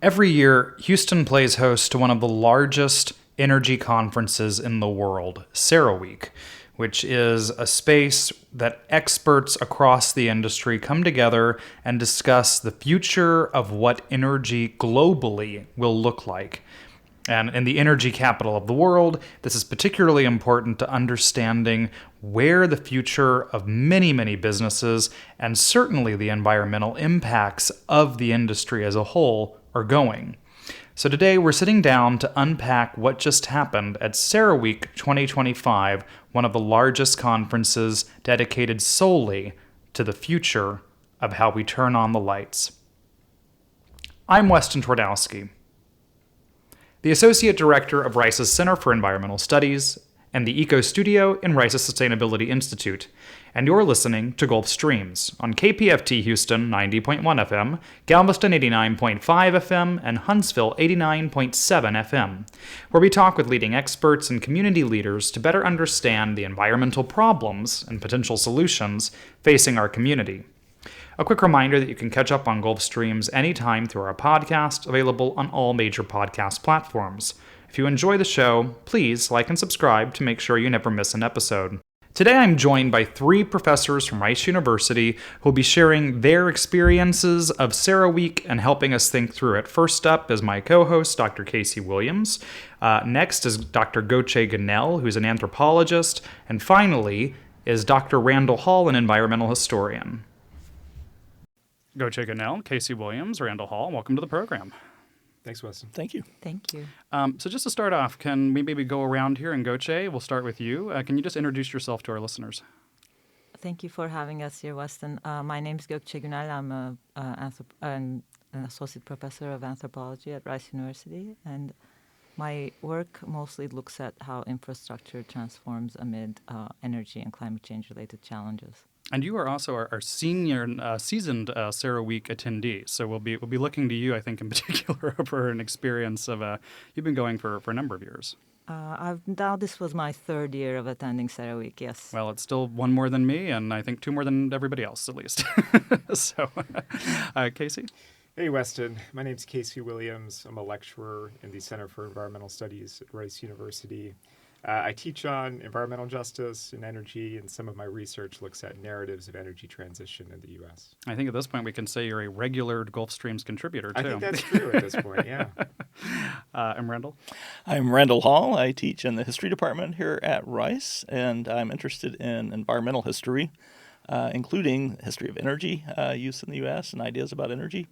Every year, Houston plays host to one of the largest energy conferences in the world, CERA Week, which is a space that experts across the industry come together and discuss the future of what energy globally will look like. And in the energy capital of the world, this is particularly important to understanding where the future of many, many businesses and certainly the environmental impacts of the industry as a whole are going. So today we're sitting down to unpack what just happened at CERA Week 2025, one of the largest conferences dedicated solely to the future of how we turn on the lights. I'm Weston Twardowski, the Associate Director of Rice's Center for Environmental Studies and the Eco Studio in Rice's Sustainability Institute, and you're listening to Gulf Streams on KPFT Houston 90.1 FM, Galveston 89.5 FM, and Huntsville 89.7 FM, where we talk with leading experts and community leaders to better understand the environmental problems and potential solutions facing our community. A quick reminder that you can catch up on Gulf Streams anytime through our podcast, available on all major podcast platforms. If you enjoy the show, please like and subscribe to make sure you never miss an episode. Today I'm joined by three professors from Rice University who will be sharing their experiences of CERA Week and helping us think through it. First up is my co-host, Dr. Casey Williams. Next is Dr. Gökçe Gunel, who's an anthropologist. And finally is Dr. Randal Hall, an environmental historian. Gökçe Gunel, Casey Williams, Randal Hall, welcome to the program. Thanks, Weston. Thank you. Thank you. So just to start off, can we maybe go around here, and Gökçe, we'll start with you. Can you just introduce yourself to our listeners? Thank you for having us here, Weston. My name is Gökçe Gunel. I'm an associate professor of anthropology at Rice University, and my work mostly looks at how infrastructure transforms amid energy and climate change-related challenges. And you are also our senior, seasoned CERA Week attendee. So we'll be looking to you, I think, in particular, for an experience of you've been going for a number of years. Now this was my third year of attending CERA Week, yes. Well, it's still one more than me, and I think two more than everybody else, at least. So, Casey? Hey, Weston. My name's Casey Williams. I'm a lecturer in the Center for Environmental Studies at Rice University. I teach on environmental justice and energy, and some of my research looks at narratives of energy transition in the U.S. I think at this point we can say you're a regular Gulf Streams contributor, too. I think that's true at this point, yeah. I'm Randal. I'm Randal Hall. I teach in the history department here at Rice, and I'm interested in environmental history, including history of energy use in the U.S. and ideas about energy.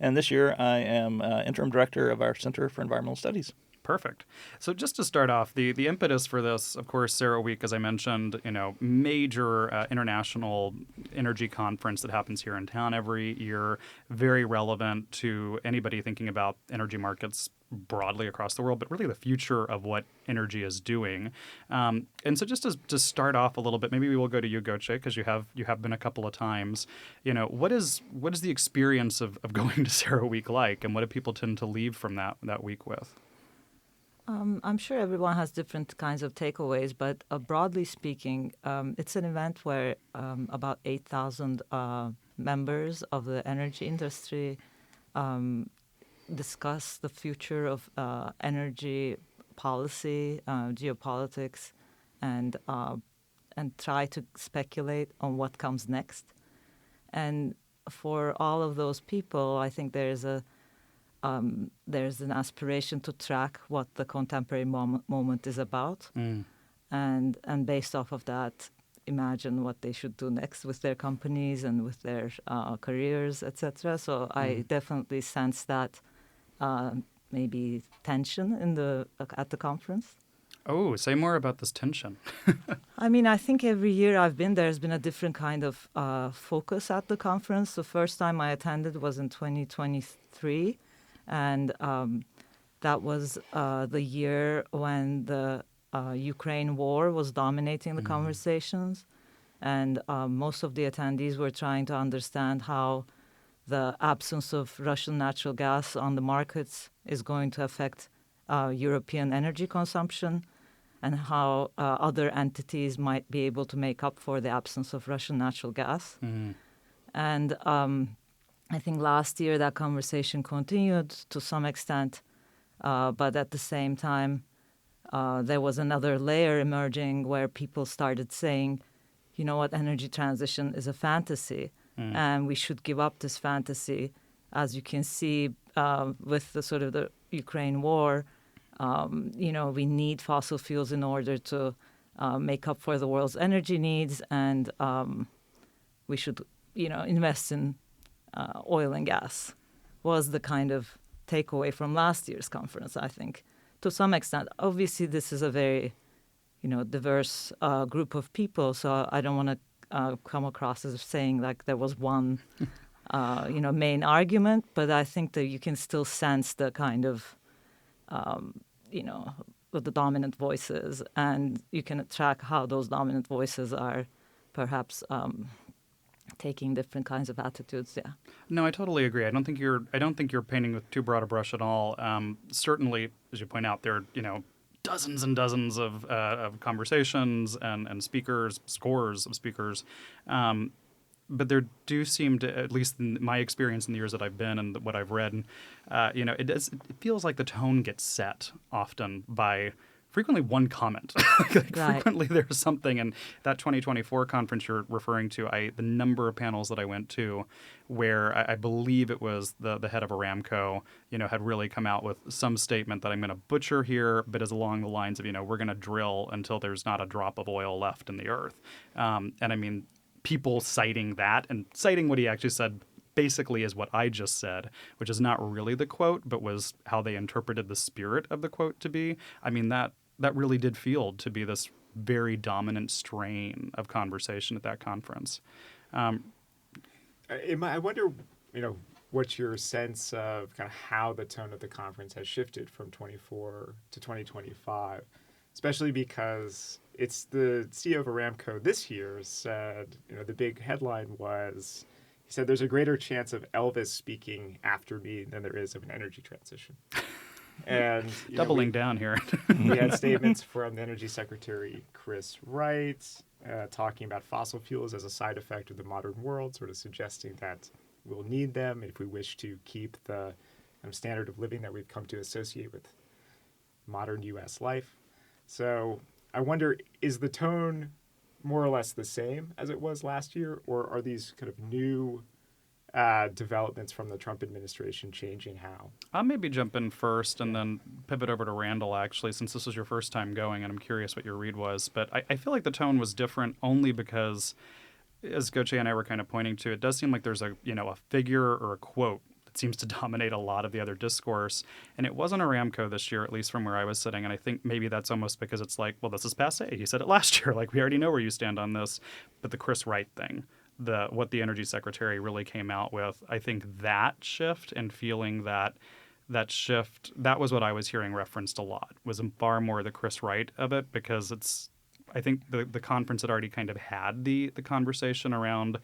And this year I am interim director of our Center for Environmental Studies. Perfect. So just to start off, the impetus for this, of course, CERA Week, as I mentioned, major international energy conference that happens here in town every year, very relevant to anybody thinking about energy markets broadly across the world, but really the future of what energy is doing. And so just to start off a little bit, maybe we will go to you, Gökçe, because you have been a couple of times. What is the experience of going to CERA Week like, and what do people tend to leave from that week with? I'm sure everyone has different kinds of takeaways, but broadly speaking, it's an event where about 8,000 members of the energy industry discuss the future of energy policy, geopolitics, and try to speculate on what comes next. And for all of those people, I think there's an aspiration to track what the contemporary moment is about, and based off of that, imagine what they should do next with their companies and with their careers, etc. So I definitely sense that maybe tension at the conference. Oh, say more about this tension. I mean, I think every year I've been there's been a different kind of focus at the conference. The first time I attended was in 2023. And that was the year when the Ukraine war was dominating the conversations. And most of the attendees were trying to understand how the absence of Russian natural gas on the markets is going to affect European energy consumption, and how other entities might be able to make up for the absence of Russian natural gas. And I think last year that conversation continued to some extent, but at the same time, there was another layer emerging where people started saying, you know what, energy transition is a fantasy, and we should give up this fantasy. As you can see with the sort of the Ukraine war, we need fossil fuels in order to make up for the world's energy needs, and we should, invest in oil and gas. Was the kind of takeaway from last year's conference, I think, to some extent. Obviously, this is a very, diverse group of people, so I don't want to come across as saying like there was one, main argument, but I think that you can still sense the kind of, the dominant voices, and you can track how those dominant voices are perhaps taking different kinds of attitudes. Yeah. No, I totally agree. I don't think you're painting with too broad a brush at all. Certainly, as you point out, there are dozens and dozens of conversations and speakers, scores of speakers. But there do seem to, at least in my experience in the years that I've been and what I've read, it feels like the tone gets set often by frequently one comment. Right. Frequently there's something, and that 2024 conference you're referring to, the number of panels that I went to where I believe it was the head of Aramco, had really come out with some statement that I'm going to butcher here, but is along the lines of, we're going to drill until there's not a drop of oil left in the earth. And I mean, people citing that and citing what he actually said basically is what I just said, which is not really the quote, but was how they interpreted the spirit of the quote to be. I mean, that really did feel to be this very dominant strain of conversation at that conference. I wonder, what's your sense of kind of how the tone of the conference has shifted from 24 to 2025, especially because it's the CEO of Aramco this year said, the big headline was, he said, there's a greater chance of Elvis speaking after me than there is of an energy transition. And doubling down here. We had statements from the Energy Secretary, Chris Wright, talking about fossil fuels as a side effect of the modern world, sort of suggesting that we'll need them if we wish to keep the kind of standard of living that we've come to associate with modern U.S. life. So I wonder, is the tone more or less the same as it was last year, or are these kind of new developments from the Trump administration changing how? I'll maybe jump in first and then pivot over to Randal, actually, since this was your first time going, and I'm curious what your read was. But I feel like the tone was different only because, as Gökçe and I were kind of pointing to, it does seem like there's a figure or a quote that seems to dominate a lot of the other discourse. And it wasn't Aramco this year, at least from where I was sitting. And I think maybe that's almost because it's like, well, this is passé. You said it last year. Like, we already know where you stand on this. But the Chris Wright thing, what the Energy Secretary really came out with, I think that shift and feeling that shift, that was what I was hearing referenced a lot, was far more the Chris Wright of it, because I think the conference had already kind of had the conversation around,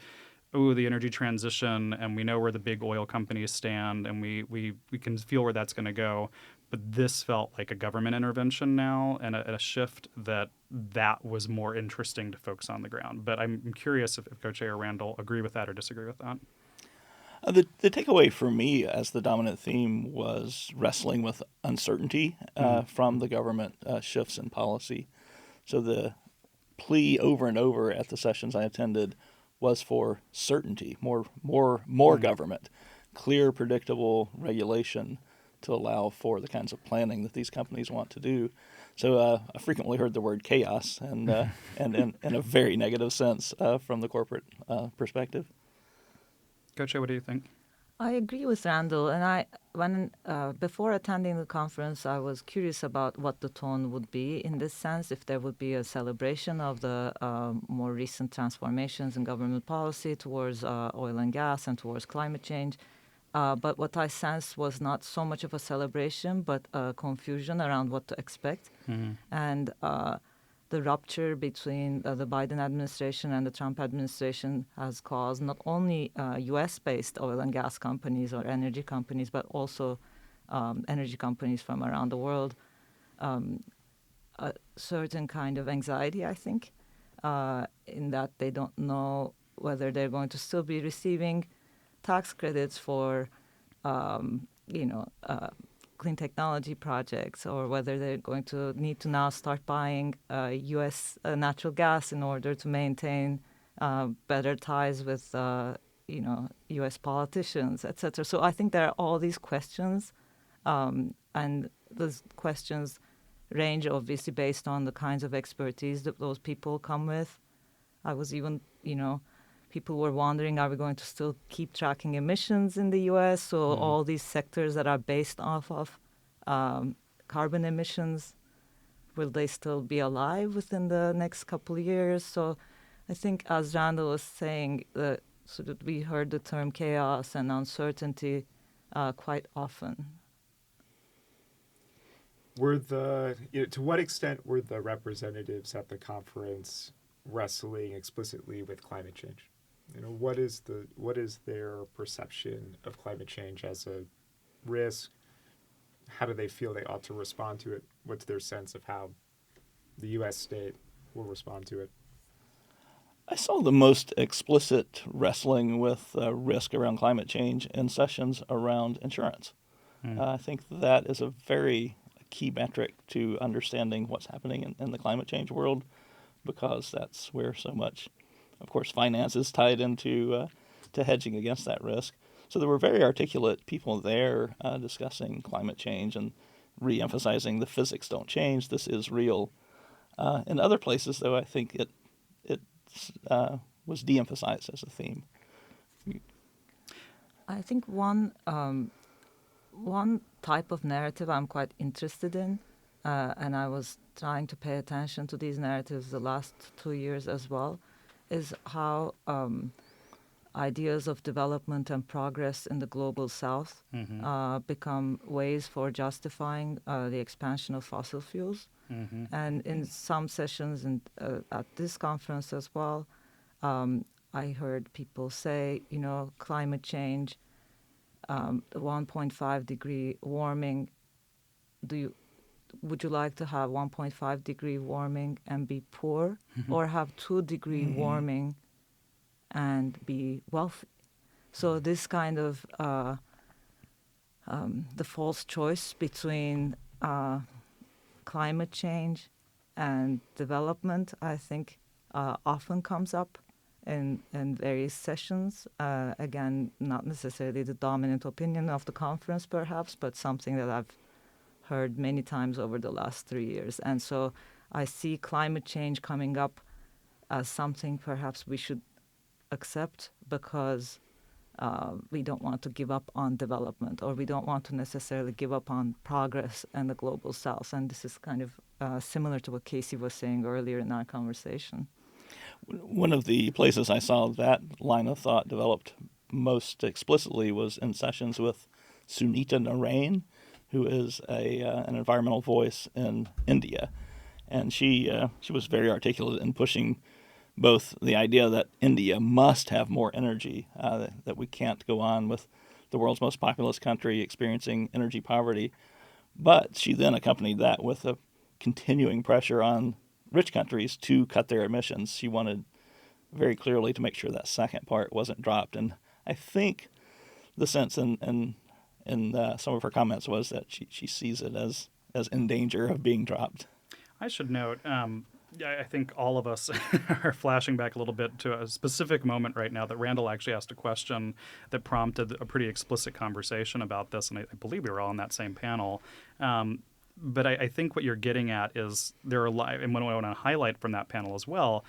the energy transition, and we know where the big oil companies stand, and we can feel where that's going to go. But this felt like a government intervention now, and a shift that was more interesting to folks on the ground. But I'm curious if Gökçe or Randal agree with that or disagree with that. The takeaway for me as the dominant theme was wrestling with uncertainty from the government shifts in policy. So the plea over and over at the sessions I attended was for certainty, more government, clear, predictable regulation to allow for the kinds of planning that these companies want to do. So I frequently heard the word chaos, and in a very negative sense from the corporate perspective. Gökçe, what do you think? I agree with Randal, and before attending the conference, I was curious about what the tone would be in this sense, if there would be a celebration of the more recent transformations in government policy towards oil and gas and towards climate change. But what I sensed was not so much of a celebration, but confusion around what to expect. Mm-hmm. And the rupture between the Biden administration and the Trump administration has caused not only U.S.-based oil and gas companies or energy companies, but also energy companies from around the world, a certain kind of anxiety, I think, in that they don't know whether they're going to still be receiving tax credits for, clean technology projects, or whether they're going to need to now start buying U.S. Natural gas in order to maintain better ties with, U.S. politicians, etc. So I think there are all these questions, and those questions range obviously based on the kinds of expertise that those people come with. I was even, people were wondering, are we going to still keep tracking emissions in the U.S.? So all these sectors that are based off of carbon emissions, will they still be alive within the next couple of years? So I think, as Randal was saying, so that we heard the term chaos and uncertainty quite often. To what extent were the representatives at the conference wrestling explicitly with climate change? What is their perception of climate change as a risk? How do they feel they ought to respond to it? What's their sense of how the U.S. state will respond to it? I saw the most explicit wrestling with risk around climate change in sessions around insurance. I think that is a very key metric to understanding what's happening in the climate change world, because that's where so much, of course, finance is tied into to hedging against that risk. So there were very articulate people there discussing climate change and re-emphasizing the physics don't change, this is real. In other places, though, I think it was de-emphasized as a theme. I think one type of narrative I'm quite interested in, and I was trying to pay attention to these narratives the last 2 years as well, is how ideas of development and progress in the global south become ways for justifying the expansion of fossil fuels. And in some sessions and at this conference as well, I heard people say, climate change, the 1.5 degree warming, would you like to have 1.5 degree warming and be poor, or have 2 degree warming and be wealthy? So this kind of the false choice between climate change and development, I think, often comes up in various sessions. Again, not necessarily the dominant opinion of the conference, perhaps, but something that I've heard many times over the last 3 years. And so I see climate change coming up as something perhaps we should accept because we don't want to give up on development, or we don't want to necessarily give up on progress in the global south. And this is kind of similar to what Casey was saying earlier in our conversation. One of the places I saw that line of thought developed most explicitly was in sessions with Sunita Narain, who is an environmental voice in India. And she was very articulate in pushing both the idea that India must have more energy, that we can't go on with the world's most populous country experiencing energy poverty. But she then accompanied that with a continuing pressure on rich countries to cut their emissions. She wanted very clearly to make sure that second part wasn't dropped. And I think the sense in some of her comments was that she sees it as in danger of being dropped. I should note, I think all of us are flashing back a little bit to a specific moment right now that Randal actually asked a question that prompted a pretty explicit conversation about this, and I believe we were all on that same panel. But I think what you're getting at is there are and what I want to highlight from that panel as well,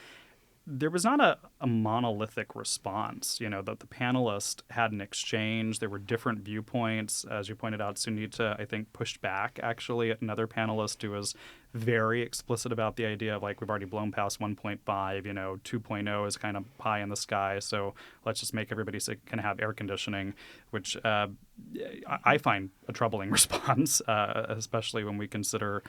there was not a monolithic response. That the panelists had an exchange. There were different viewpoints. As you pointed out, Sunita, I think, pushed back actually at another panelist who was very explicit about the idea of, like, we've already blown past 1.5, 2.0 is kind of pie in the sky, so let's just make everybody can have air conditioning, which I find a troubling response, especially when we consider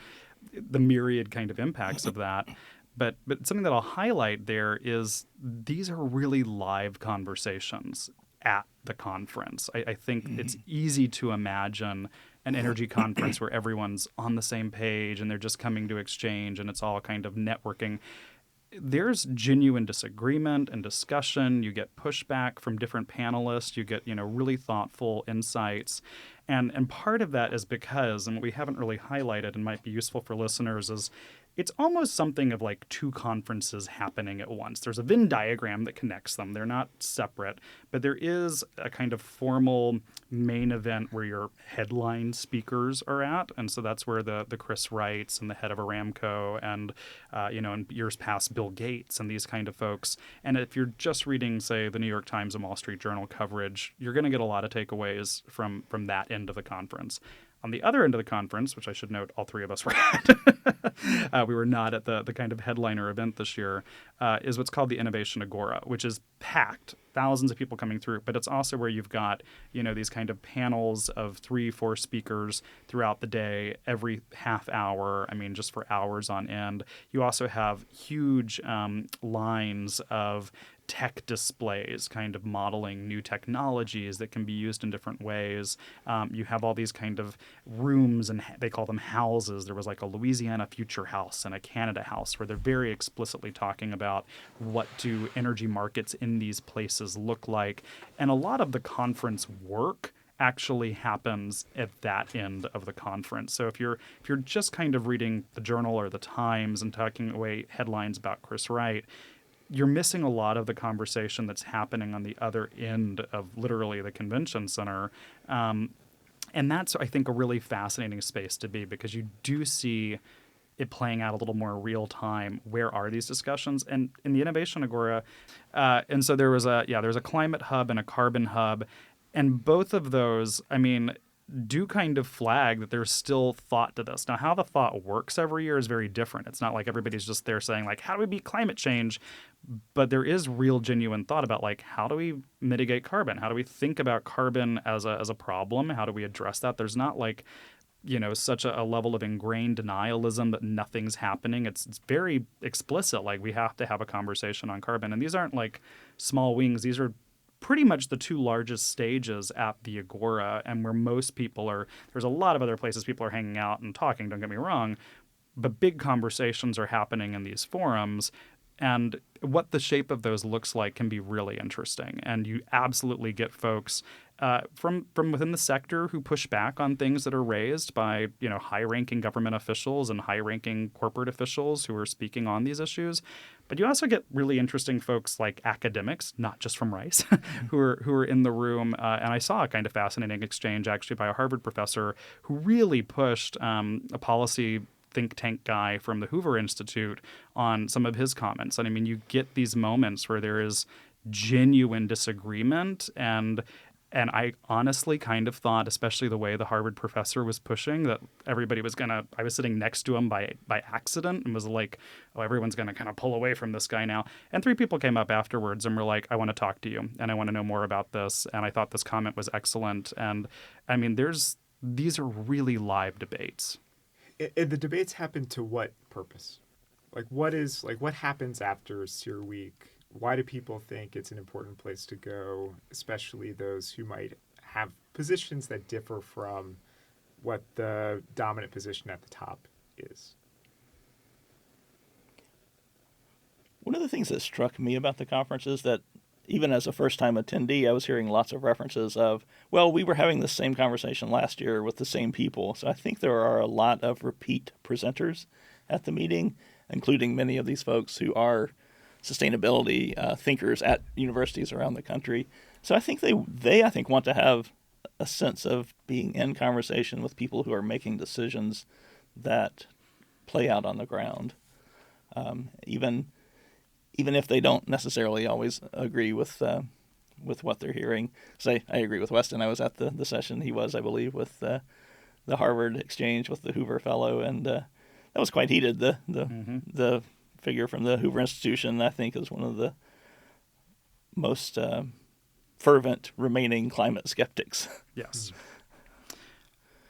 the myriad kind of impacts of that. But something that I'll highlight there is these are really live conversations at the conference. I think it's easy to imagine an energy conference where everyone's on the same page and they're just coming to exchange and it's all kind of networking. there's genuine disagreement and discussion. You get pushback from different panelists. You get, really thoughtful insights. And part of that is because, and what we haven't really highlighted and might be useful for listeners is it's almost something of like two conferences happening at once. There's a Venn diagram that connects them. They're not separate, but there is a kind of formal main event where your headline speakers are at. And so that's where the Chris Wrights and the head of Aramco and, in years past, Bill Gates and these kind of folks. And if you're just reading, say, the New York Times and Wall Street Journal coverage, you're going to get a lot of takeaways from that end of the conference. On the other end of the conference, which I should note all three of us were at, we were not at the kind of headliner event this year, is what's called the Innovation Agora, which is packed, thousands of people coming through. But it's also where you've got, these kind of panels of 3-4 speakers throughout the day, every half hour, just for hours on end. You also have huge lines of tech displays, kind of modeling new technologies that can be used in different ways. You have all these kind of rooms, and they call them houses. There was like a Louisiana Future House and a Canada House where they're very explicitly talking about what do energy markets in these places look like. And a lot of the conference work actually happens at that end of the conference. So if you're just kind of reading the Journal or the Times and taking away headlines about Chris Wright, you're missing a lot of the conversation that's happening on the other end of literally the convention center. And that's, I think, a really fascinating space to be, because you do see it playing out a little more real time. Where are these discussions? And in the Innovation Agora, and so there was a climate hub and a carbon hub, and both of those, do kind of flag that there's still thought to this. Now, how the thought works every year is very different. It's not like everybody's just there saying, like, how do we beat climate change? But there is real, genuine thought about, like, how do we mitigate carbon? How do we think about carbon as a problem? How do we address that? There's not, like, such a level of ingrained denialism that nothing's happening. It's very explicit. Like, we have to have a conversation on carbon. And these aren't, like, small wings. These are pretty much the two largest stages at the Agora, and where most people are. There's a lot of other places people are hanging out and talking, don't get me wrong, but big conversations are happening in these forums, and what the shape of those looks like can be really interesting. And you absolutely get folks from within the sector who push back on things that are raised by high-ranking government officials and high-ranking corporate officials who are speaking on these issues. But you also get really interesting folks like academics, not just from Rice, who are in the room. And I saw a kind of fascinating exchange actually by a Harvard professor who really pushed a policy think tank guy from the Hoover Institute on some of his comments. And you get these moments where there is genuine disagreement, and I honestly kind of thought, especially the way the Harvard professor was pushing, that everybody was I was sitting next to him by accident and was like, oh, everyone's going to kind of pull away from this guy now. And 3 people came up afterwards and were like, I want to talk to you and I want to know more about this. And I thought this comment was excellent. And these are really live debates. And the debates happen to what purpose? What happens after CERA Week? Why do people think it's an important place to go, especially those who might have positions that differ from what the dominant position at the top is? One of the things that struck me about the conference is that even as a first-time attendee, I was hearing lots of references of, well, we were having the same conversation last year with the same people. So I think there are a lot of repeat presenters at the meeting, including many of these folks who are sustainability thinkers at universities around the country. So I think they I think want to have a sense of being in conversation with people who are making decisions that play out on the ground, even if they don't necessarily always agree with what they're hearing. I agree with Weston. I was at the session he was, I believe, with the Harvard exchange with the Hoover Fellow, and that was quite heated. The figure from the Hoover Institution, I think, is one of the most fervent remaining climate skeptics. Yes.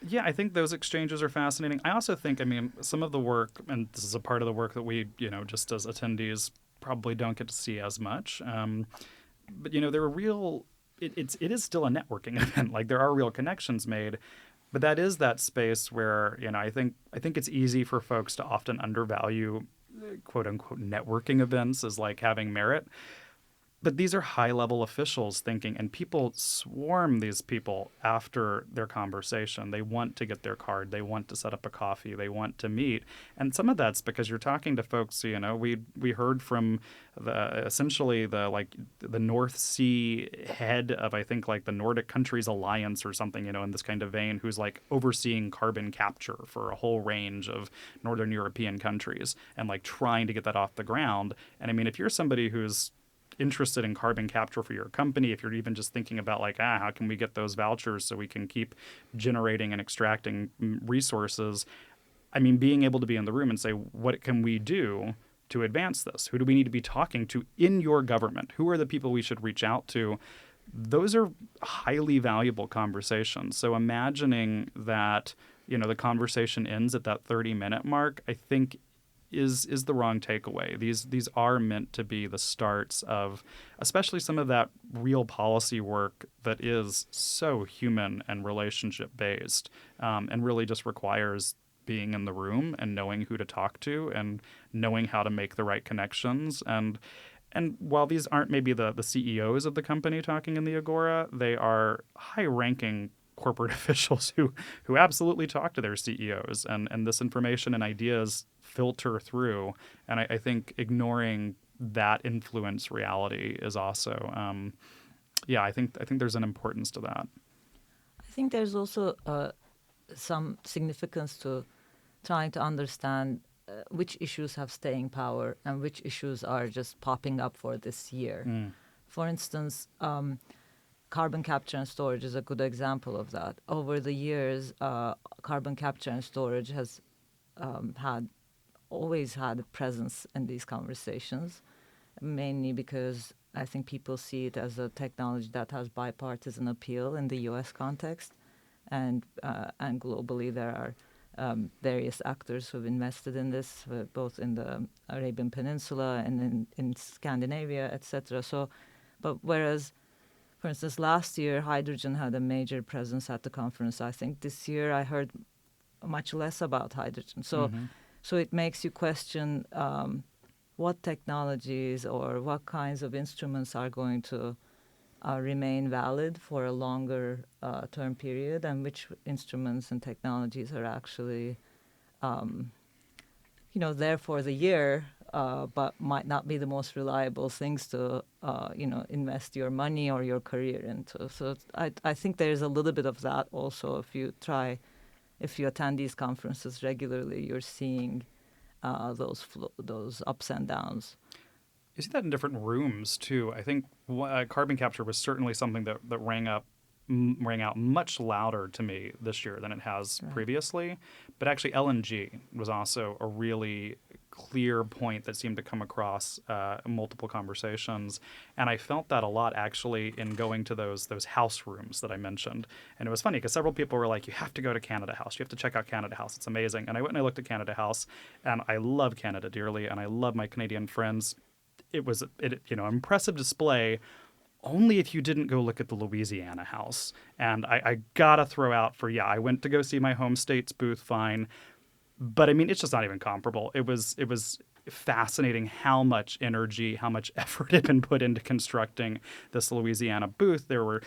Yeah, I think those exchanges are fascinating. I also think, some of the work, and this is a part of the work that we, just as attendees probably don't get to see as much. But, there are real, it is still a networking event. Like, there are real connections made. But that is that space where, I think it's easy for folks to often undervalue quote unquote networking events as like having merit. But these are high-level officials thinking, and people swarm these people after their conversation. They want to get their card. They want to set up a coffee. They want to meet. And some of that's because you're talking to folks, we heard from essentially the North Sea head of, I think, like the Nordic Countries Alliance or something, in this kind of vein, who's like overseeing carbon capture for a whole range of Northern European countries and like trying to get that off the ground. And I mean, if you're somebody who's interested in carbon capture for your company, if you're even just thinking about like, how can we get those vouchers so we can keep generating and extracting resources? I mean, being able to be in the room and say, what can we do to advance this? Who do we need to be talking to in your government? Who are the people we should reach out to? Those are highly valuable conversations. So imagining that, the conversation ends at that 30-minute mark, I think is the wrong takeaway. These are meant to be the starts of especially some of that real policy work that is so human and relationship based, and really just requires being in the room and knowing who to talk to and knowing how to make the right connections. And while these aren't maybe the CEOs of the company talking in the Agora, they are high-ranking corporate officials who absolutely talk to their CEOs, and this information and ideas filter through. And I think ignoring that influence reality is also, I think there's an importance to that. I think there's also some significance to trying to understand which issues have staying power and which issues are just popping up for this year. For instance, carbon capture and storage is a good example of that. Over the years, carbon capture and storage has always had a presence in these conversations, mainly because I think people see it as a technology that has bipartisan appeal in the U.S. context, and globally there are various actors who have invested in this, both in the Arabian Peninsula and in Scandinavia, etc. But whereas, for instance, last year hydrogen had a major presence at the conference, I think this year I heard much less about hydrogen. So it makes you question what technologies or what kinds of instruments are going to remain valid for a longer term period, and which instruments and technologies are actually, there for the year, but might not be the most reliable things to, invest your money or your career into. So I think there's a little bit of that also. If you attend these conferences regularly, you're seeing those ups and downs. You see that in different rooms too. I think carbon capture was certainly something that rang out much louder to me this year than it has previously. But actually, LNG was also a really clear point that seemed to come across multiple conversations, and I felt that a lot actually in going to those house rooms that I mentioned. And it was funny because several people were like, "You have to go to Canada House. You have to check out Canada House. It's amazing." And I went and I looked at Canada House, and I love Canada dearly, and I love my Canadian friends. It was impressive display. Only if you didn't go look at the Louisiana House. And I gotta throw out I went to go see my home state's booth, fine. But I mean, it's just not even comparable. It was fascinating how much energy, how much effort had been put into constructing this Louisiana booth. There were,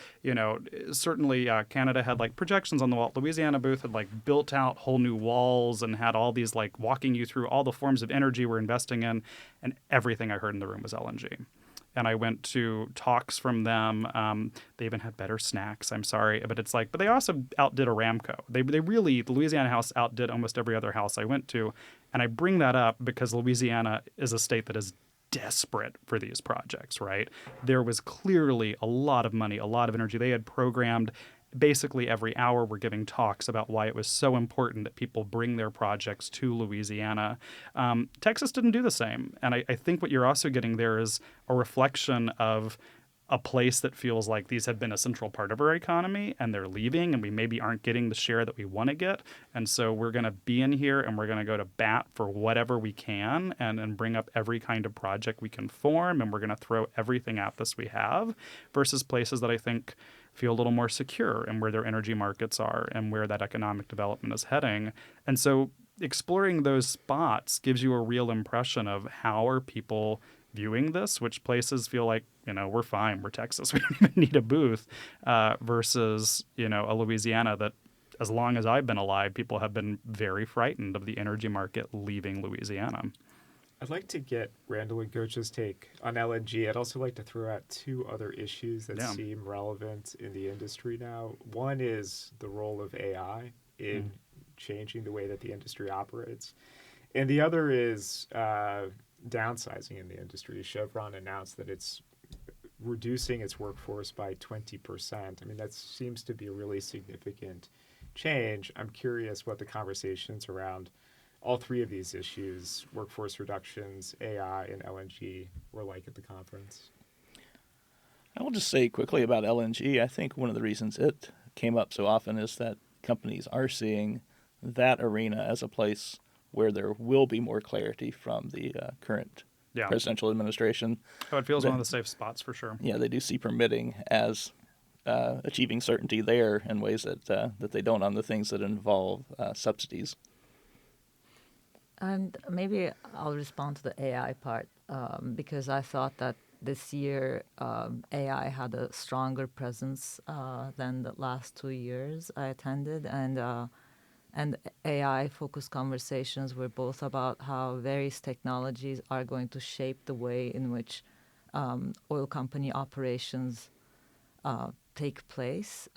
certainly Canada had like projections on the wall. Louisiana booth had like built out whole new walls and had all these like walking you through all the forms of energy we're investing in. And everything I heard in the room was LNG. And I went to talks from them. They even had better snacks. I'm sorry, but it's like, but they also outdid Aramco. They really, the Louisiana House outdid almost every other house I went to. And I bring that up because Louisiana is a state that is desperate for these projects, right? There was clearly a lot of money, a lot of energy. They had programmed basically every hour we're giving talks about why it was so important that people bring their projects to Louisiana. Texas didn't do the same. And I think what you're also getting there is a reflection of a place that feels like these have been a central part of our economy and they're leaving and we maybe aren't getting the share that we want to get. And so we're going to be in here and we're going to go to bat for whatever we can and bring up every kind of project we can form, and we're going to throw everything at this we have, versus places that I think feel a little more secure and where their energy markets are and where that economic development is heading. And so exploring those spots gives you a real impression of how are people viewing this, which places feel like, we're fine, we're Texas, we don't even need a booth, versus, a Louisiana that, as long as I've been alive, people have been very frightened of the energy market leaving Louisiana. I'd like to get Randal and Gökçe's take on LNG. I'd also like to throw out two other issues that seem relevant in the industry now. One is the role of AI in changing the way that the industry operates. And the other is downsizing in the industry. Chevron announced that it's reducing its workforce by 20%. I mean, that seems to be a really significant change. I'm curious what the conversations around all three of these issues, workforce reductions, AI, and LNG, were like at the conference. I will just say quickly about LNG. I think one of the reasons it came up so often is that companies are seeing that arena as a place where there will be more clarity from the current presidential administration. Oh, it feels one of the safe spots for sure. Yeah, they do see permitting as achieving certainty there in ways that they don't on the things that involve subsidies. And maybe I'll respond to the AI part because I thought that this year AI had a stronger presence than the last 2 years I attended, and AI-focused conversations were both about how various technologies are going to shape the way in which oil company operations take place.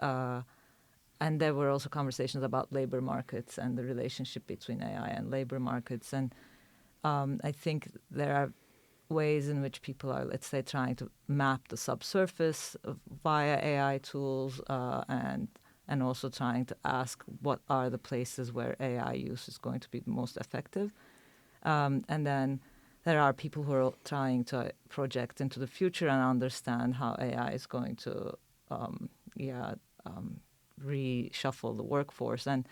And there were also conversations about labor markets and the relationship between AI and labor markets. And I think there are ways in which people are, let's say, trying to map the subsurface via AI tools and also trying to ask what are the places where AI use is going to be the most effective. And then there are people who are trying to project into the future and understand how AI is going to reshuffle the workforce. And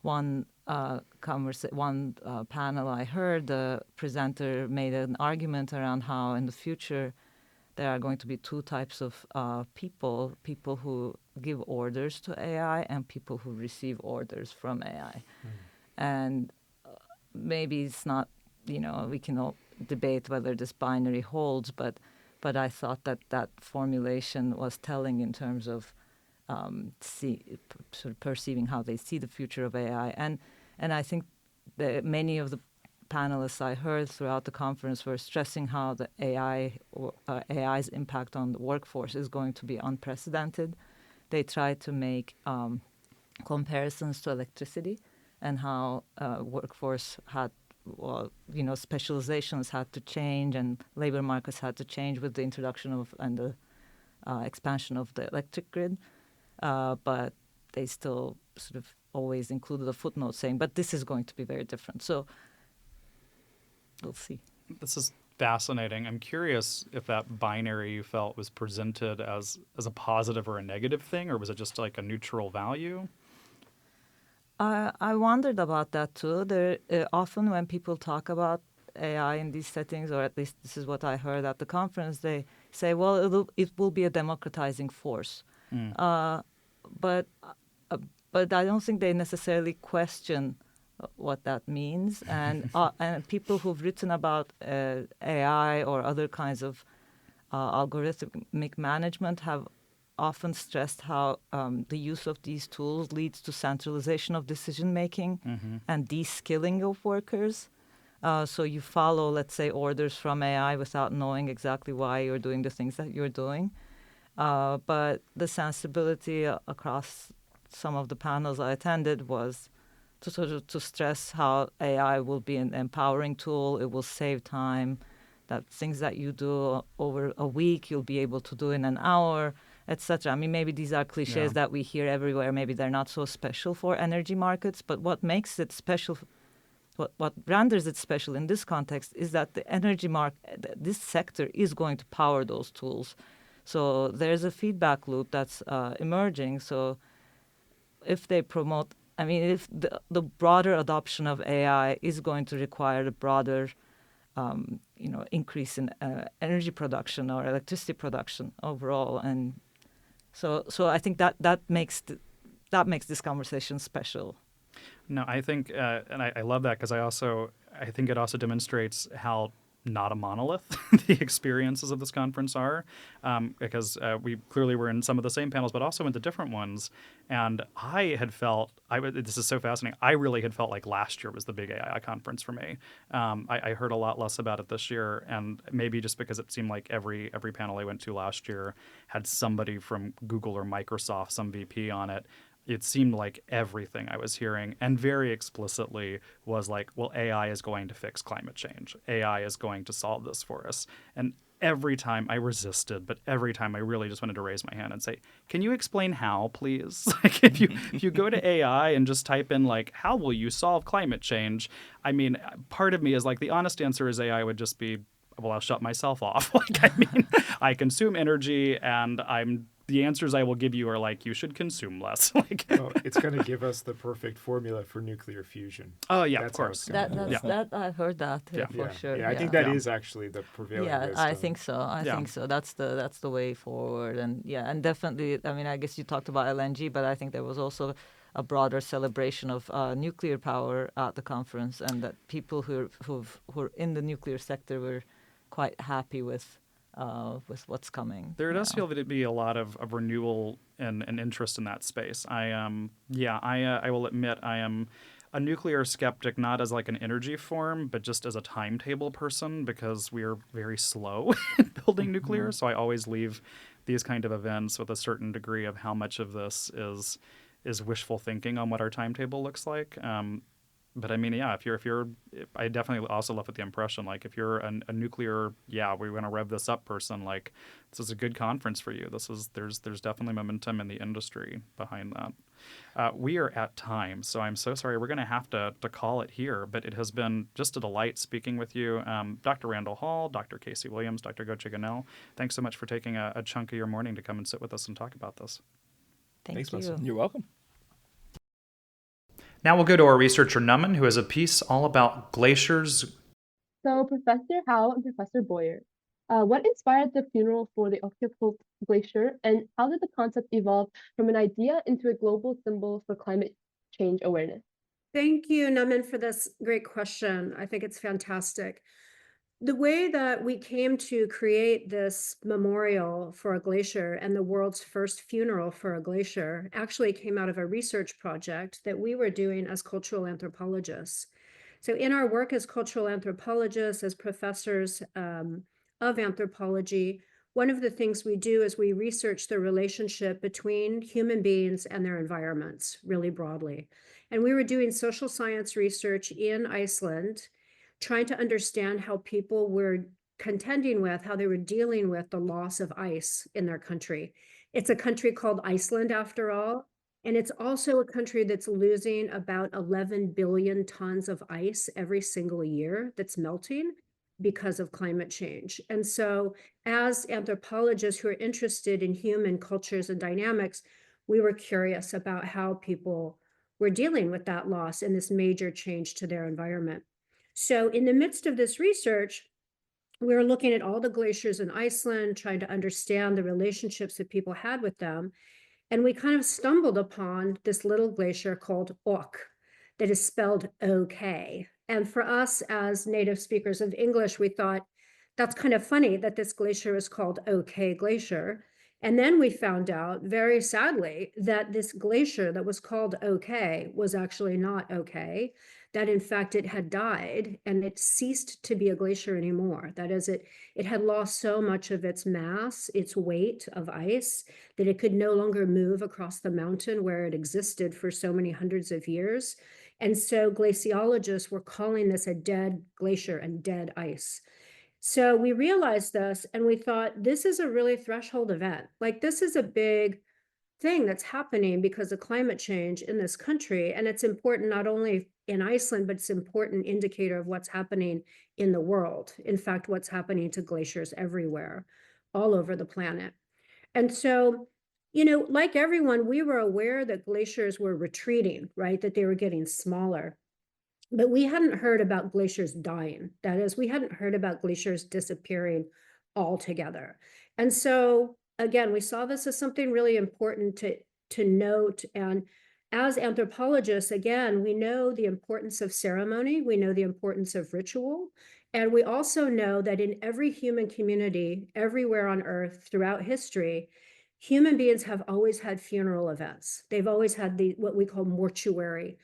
one panel I heard, the presenter made an argument around how in the future there are going to be two types of people who give orders to AI and people who receive orders from AI. And maybe it's not, we can all debate whether this binary holds, but I thought that formulation was telling in terms of sort of perceiving how they see the future of AI. And I think that many of the panelists I heard throughout the conference were stressing how the AI's impact on the workforce is going to be unprecedented. They tried to make comparisons to electricity and how workforce had, specializations had to change and labor markets had to change with the introduction of and the expansion of the electric grid. But they still sort of always included a footnote saying, but this is going to be very different. So we'll see. This is fascinating. I'm curious if that binary you felt was presented as a positive or a negative thing, or was it just like a neutral value? I wondered about that too. There, often when people talk about AI in these settings, or at least this is what I heard at the conference, they say, well, it will be a democratizing force. But I don't think they necessarily question what that means. And people who've written about AI or other kinds of algorithmic management have often stressed how the use of these tools leads to centralization of decision making and de-skilling of workers. So you follow, let's say, orders from AI without knowing exactly why you're doing the things that you're doing. But the sensibility across some of the panels I attended was to sort of to stress how AI will be an empowering tool. It will save time. That things that you do over a week, you'll be able to do in an hour, etc. I mean, maybe these are cliches that we hear everywhere. Maybe they're not so special for energy markets. But what makes it special, what renders it special in this context is that the energy market, this sector is going to power those tools. So there's a feedback loop that's emerging. So if they promote, I mean, if the broader adoption of AI is going to require a broader increase in energy production or electricity production overall, and so I think that makes this conversation special. No, I think, and I love that because I think it also demonstrates how not a monolith the experiences of this conference are, because we clearly were in some of the same panels, but also into different ones. And I had felt, this is so fascinating, I really had felt like last year was the big AI conference for me. I heard a lot less about it this year, and maybe just because it seemed like every panel I went to last year had somebody from Google or Microsoft, some VP on it. It seemed like everything I was hearing, and very explicitly, was like, well, AI is going to fix climate change. AI is going to solve this for us. And every time I resisted, but every time I really just wanted to raise my hand and say, can you explain how, please? Like, if you go to AI and just type in, like, how will you solve climate change? I mean, part of me is like, the honest answer is AI would just be, well, I'll shut myself off. Like, I mean, I consume energy, and the answers I will give you are like, you should consume less. Like, Well, it's going to give us the perfect formula for nuclear fusion. oh yeah, That's of how it's course. gonna That happen. that's that I heard that Yeah. for sure. Yeah, I think that Yeah. is actually the prevailing Yeah, wisdom. I think so. I Yeah. think so. That's the way forward. And yeah, and definitely. I mean, I guess you talked about LNG, but I think there was also a broader celebration of nuclear power at the conference, and that people who are in the nuclear sector were quite happy with what's coming. There does now. feel to be a lot of renewal and interest in that space. I will admit I am a nuclear skeptic, not as like an energy form, but just as a timetable person, because we're very slow in building nuclear. So I always leave these kind of events with a certain degree of how much of this is wishful thinking on what our timetable looks like. But I mean, yeah, I definitely also left with the impression, like, if you're a nuclear, yeah, we're going to rev this up person, like, this is a good conference for you. There's definitely momentum in the industry behind that. We are at time, so I'm so sorry. We're going to have to call it here, but it has been just a delight speaking with you. Dr. Randal Hall, Dr. Casey Williams, Dr. Gökçe Gunel, thanks so much for taking a chunk of your morning to come and sit with us and talk about this. Thanks, Thank you. Melissa. You're welcome. Now we'll go to our researcher Numan, who has a piece all about glaciers. So, Professor Howe and Professor Boyer, what inspired the funeral for the Okhotsk Glacier, and how did the concept evolve from an idea into a global symbol for climate change awareness? Thank you, Naman, for this great question. I think it's fantastic. The way that we came to create this memorial for a glacier and the world's first funeral for a glacier actually came out of a research project that we were doing as cultural anthropologists. So in our work as cultural anthropologists, as professors of anthropology, one of the things we do is we research the relationship between human beings and their environments really broadly. And we were doing social science research in Iceland, trying to understand how people were contending with, how they were dealing with the loss of ice in their country. It's a country called Iceland, after all, and it's also a country that's losing about 11 billion tons of ice every single year that's melting because of climate change. And so, as anthropologists who are interested in human cultures and dynamics, we were curious about how people were dealing with that loss and this major change to their environment. So in the midst of this research, we were looking at all the glaciers in Iceland, trying to understand the relationships that people had with them. And we kind of stumbled upon this little glacier called Ok, that is spelled OK. And for us as native speakers of English, we thought that's kind of funny that this glacier is called OK Glacier. And then we found out, very sadly, that this glacier that was called OK was actually not OK, that in fact it had died and it ceased to be a glacier anymore. That is, it had lost so much of its mass, its weight of ice, that it could no longer move across the mountain where it existed for so many hundreds of years. And so glaciologists were calling this a dead glacier and dead ice. So we realized this and we thought, this is a really threshold event. Like, this is a big thing that's happening because of climate change in this country. And it's important not only in Iceland, but it's an important indicator of what's happening in the world. In fact, what's happening to glaciers everywhere, all over the planet. And so, like everyone, we were aware that glaciers were retreating, right? That they were getting smaller. But we hadn't heard about glaciers dying. That is, we hadn't heard about glaciers disappearing altogether. And so, again, we saw this as something really important to note. And as anthropologists, again, we know the importance of ceremony, we know the importance of ritual, and we also know that in every human community, everywhere on Earth throughout history, human beings have always had funeral events. They've always had what we call mortuary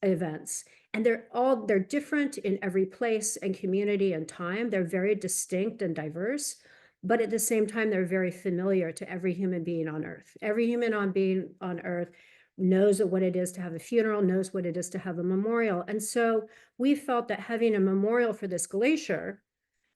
events. And they're different in every place and community and time. They're very distinct and diverse, but at the same time, they're very familiar to every human being on Earth. Every human being on Earth knows what it is to have a funeral, knows what it is to have a memorial. And so we felt that having a memorial for this glacier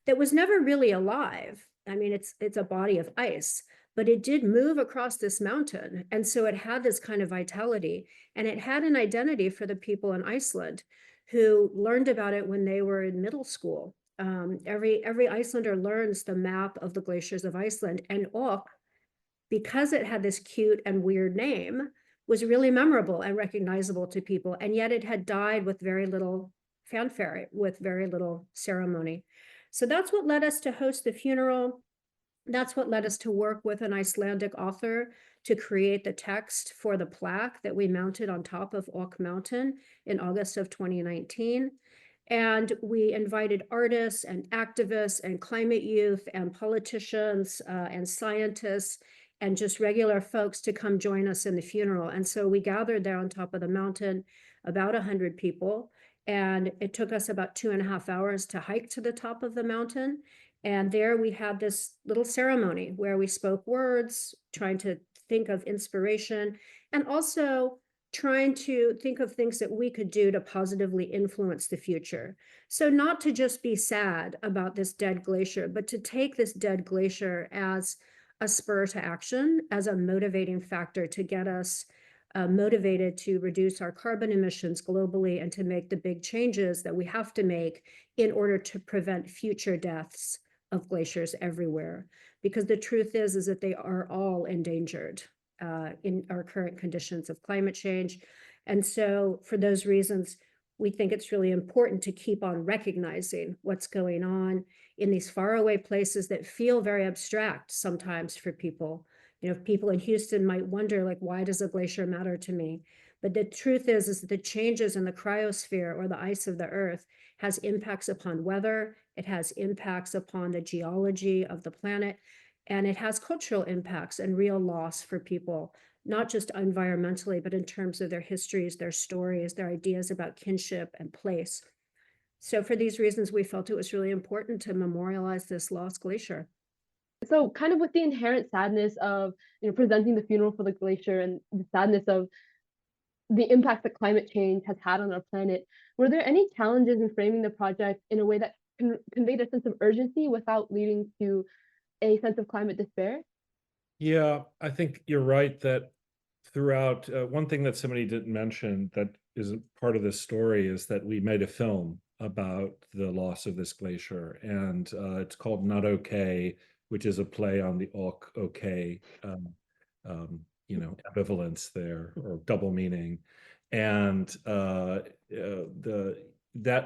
that was never really alive. I mean, it's a body of ice, but it did move across this mountain. And so it had this kind of vitality, and it had an identity for the people in Iceland who learned about it when they were in middle school. Every Icelander learns the map of the glaciers of Iceland, and Ok, because it had this cute and weird name, was really memorable and recognizable to people. And yet it had died with very little fanfare, with very little ceremony. So that's what led us to host the funeral. That's what led us to work with an Icelandic author to create the text for the plaque that we mounted on top of Ok Mountain in August of 2019. And we invited artists and activists and climate youth and politicians and scientists and just regular folks to come join us in the funeral. And so we gathered there on top of the mountain, about 100 people. And it took us about 2.5 hours to hike to the top of the mountain. And there we had this little ceremony where we spoke words, trying to think of inspiration, and also trying to think of things that we could do to positively influence the future. So not to just be sad about this dead glacier, but to take this dead glacier as a spur to action, as a motivating factor to get us motivated to reduce our carbon emissions globally and to make the big changes that we have to make in order to prevent future deaths of glaciers everywhere. Because the truth is that they are all endangered in our current conditions of climate change. And so for those reasons, we think it's really important to keep on recognizing what's going on in these faraway places that feel very abstract sometimes for people. You know, people in Houston might wonder, like, why does a glacier matter to me? But the truth is that the changes in the cryosphere or the ice of the Earth has impacts upon weather, it has impacts upon the geology of the planet, and it has cultural impacts and real loss for people, not just environmentally, but in terms of their histories, their stories, their ideas about kinship and place. So for these reasons, we felt it was really important to memorialize this lost glacier. So kind of with the inherent sadness of, presenting the funeral for the glacier and the sadness of the impact that climate change has had on our planet, were there any challenges in framing the project in a way that conveyed a sense of urgency without leading to a sense of climate despair? Yeah, I think you're right that throughout, one thing that somebody didn't mention that is part of this story is that we made a film about the loss of this glacier, and it's called Not Okay, which is a play on the Ok okay, ambivalence there, or double meaning. And that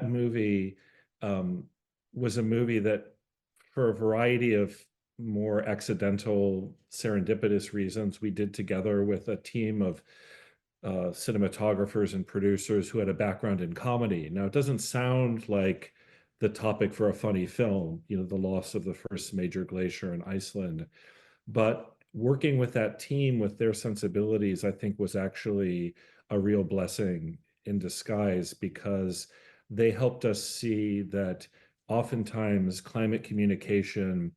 movie was a movie that, for a variety of more accidental, serendipitous reasons, we did together with a team of cinematographers and producers who had a background in comedy. Now, it doesn't sound like the topic for a funny film, the loss of the first major glacier in Iceland, but working with that team with their sensibilities, I think, was actually a real blessing in disguise, because they helped us see that oftentimes climate communication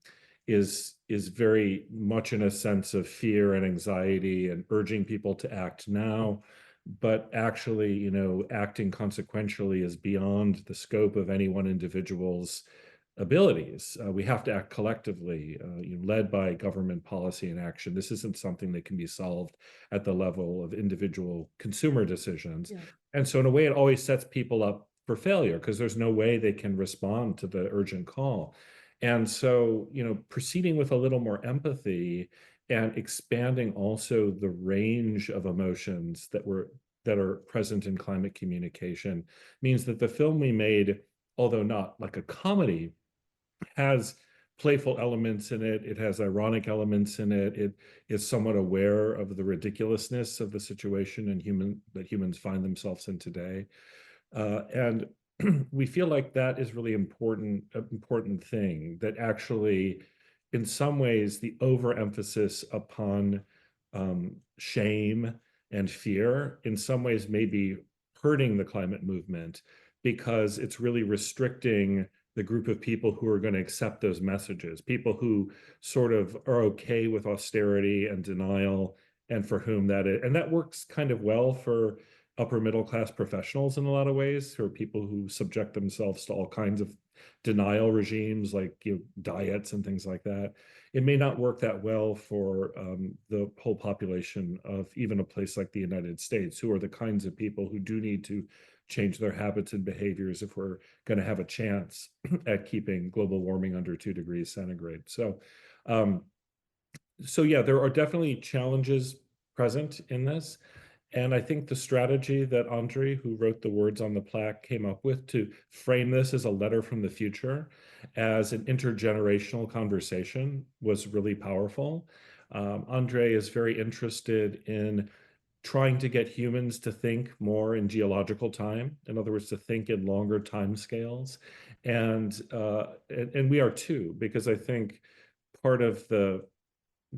is very much in a sense of fear and anxiety and urging people to act now, but actually, acting consequentially is beyond the scope of any one individual's abilities. We have to act collectively, led by government policy and action. This isn't something that can be solved at the level of individual consumer decisions. Yeah. And so in a way, it always sets people up for failure, because there's no way they can respond to the urgent call. And so, proceeding with a little more empathy and expanding also the range of emotions that are present in climate communication means that the film we made, although not like a comedy, has playful elements in it. It has ironic elements in it. It is somewhat aware of the ridiculousness of the situation that humans find themselves in today. And we feel like that is really important thing, that actually, in some ways, the overemphasis upon shame and fear, in some ways, may be hurting the climate movement, because it's really restricting the group of people who are going to accept those messages, people who sort of are okay with austerity and denial, and for whom that works kind of well for upper middle class professionals in a lot of ways, who are people who subject themselves to all kinds of denial regimes, like diets and things like that. It may not work that well for the whole population of even a place like the United States, who are the kinds of people who do need to change their habits and behaviors if we're going to have a chance at keeping global warming under 2 degrees centigrade. So yeah, there are definitely challenges present in this. And I think the strategy that Andre, who wrote the words on the plaque, came up with, to frame this as a letter from the future, as an intergenerational conversation, was really powerful. Andre is very interested in trying to get humans to think more in geological time. In other words, to think in longer time scales. And we are too, because I think part of the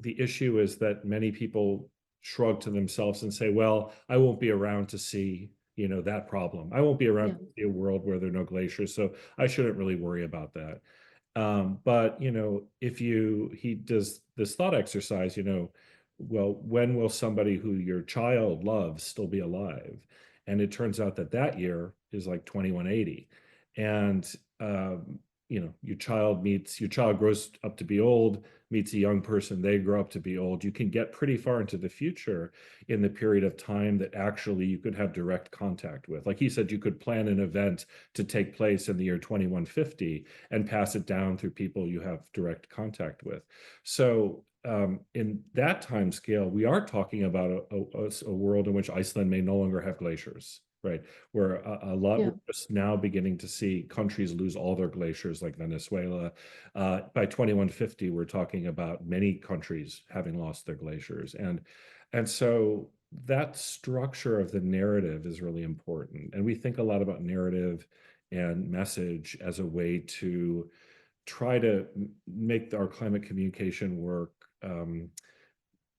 issue is that many people shrug to themselves and say, well, I won't be around to see, that problem. I won't be around to see a world where there are no glaciers, so I shouldn't really worry about that. But, if he does this thought exercise, well, when will somebody who your child loves still be alive? And it turns out that year is like 2180. And, your child grows up to be old, meets a young person, they grow up to be old. You can get pretty far into the future in the period of time that actually you could have direct contact with. Like he said, you could plan an event to take place in the year 2150 and pass it down through people you have direct contact with. So in that time scale, we are talking about a world in which Iceland may no longer have glaciers, right? Where we're just now beginning to see countries lose all their glaciers, like Venezuela. By 2150, we're talking about many countries having lost their glaciers. And so that structure of the narrative is really important. And we think a lot about narrative and message as a way to try to make our climate communication work,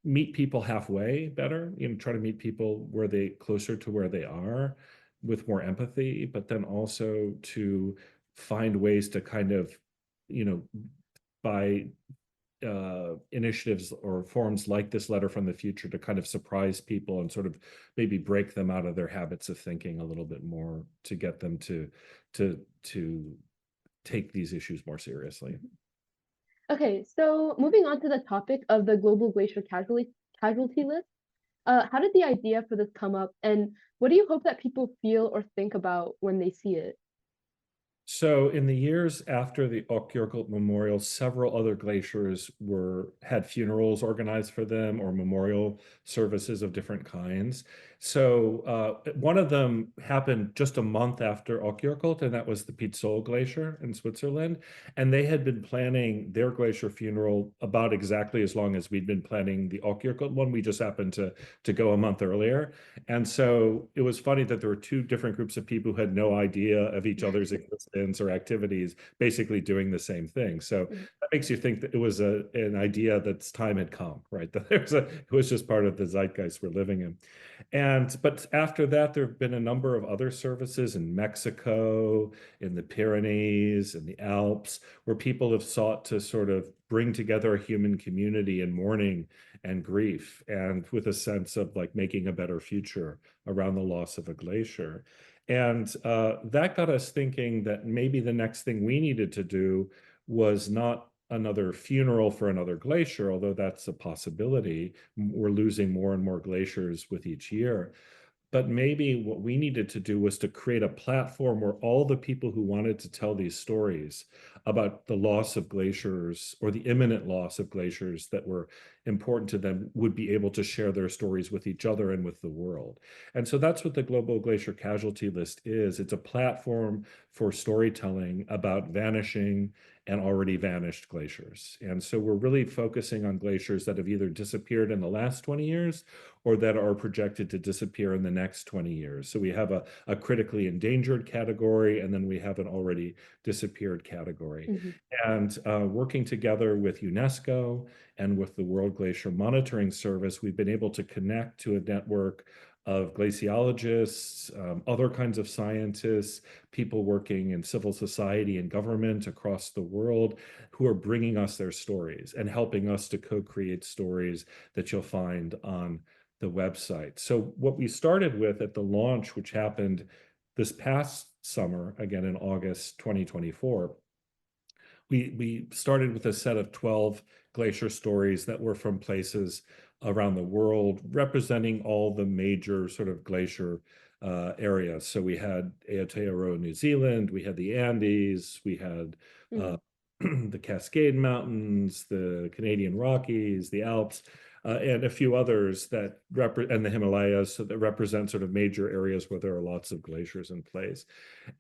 meet people halfway better, try to meet people closer to where they are, with more empathy, but then also to find ways to kind of, by initiatives or forums like this letter from the future, to kind of surprise people and sort of maybe break them out of their habits of thinking a little bit more, to get them to take these issues more seriously. Okay, so moving on to the topic of the global glacier casualty list, how did the idea for this come up, and what do you hope that people feel or think about when they see it? So in the years after the Ökürkült Memorial, several other glaciers had funerals organized for them, or memorial services of different kinds. So one of them happened just a month after Ökürkült, and that was the Pizzol Glacier in Switzerland. And they had been planning their glacier funeral about exactly as long as we'd been planning the Ökürkült one. We just happened to go a month earlier. And so it was funny that there were 2 different groups of people who had no idea of each other's existence or activities, basically doing the same thing. So that makes you think that it was an idea that's time had come, right? That it was just part of the zeitgeist we're living in. But after that, there have been a number of other services in Mexico, in the Pyrenees, in the Alps, where people have sought to sort of bring together a human community in mourning and grief, and with a sense of like making a better future around the loss of a glacier. And that got us thinking that maybe the next thing we needed to do was not another funeral for another glacier, although that's a possibility. We're losing more and more glaciers with each year. But maybe what we needed to do was to create a platform where all the people who wanted to tell these stories about the loss of glaciers, or the imminent loss of glaciers that were important to them, would be able to share their stories with each other and with the world. And so that's what the Global Glacier Casualty List is. It's a platform for storytelling about vanishing and already vanished glaciers. And so we're really focusing on glaciers that have either disappeared in the last 20 years or that are projected to disappear in the next 20 years. So we have a critically endangered category, and then we have an already disappeared category. And working together with UNESCO and with the World Glacier Monitoring Service, we've been able to connect to a network of glaciologists, other kinds of scientists, people working in civil society and government across the world who are bringing us their stories and helping us to co-create stories that you'll find on the website. So what we started with at the launch, which happened this past summer, again in August 2024, we started with a set of 12 glacier stories that were from places around the world, representing all the major sort of glacier areas. So we had Aotearoa, New Zealand, we had the Andes, we had the Cascade Mountains, the Canadian Rockies, the Alps, and a few others that and the Himalayas, so that represent sort of major areas where there are lots of glaciers in place.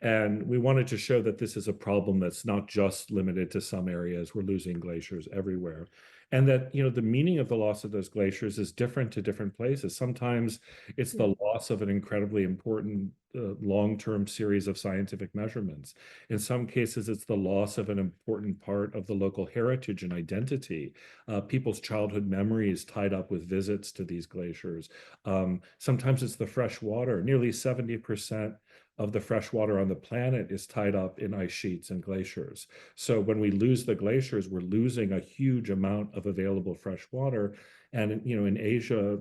And we wanted to show that this is a problem that's not just limited to some areas. We're losing glaciers everywhere. And that, you know, the meaning of the loss of those glaciers is different to different places. Sometimes it's the loss of an incredibly important long-term series of scientific measurements. In some cases, it's the loss of an important part of the local heritage and identity, people's childhood memories tied up with visits to these glaciers. Sometimes it's the fresh water. Nearly 70% of the fresh water on the planet is tied up in ice sheets and glaciers. So when we lose the glaciers, we're losing a huge amount of available fresh water. And, you know, in Asia,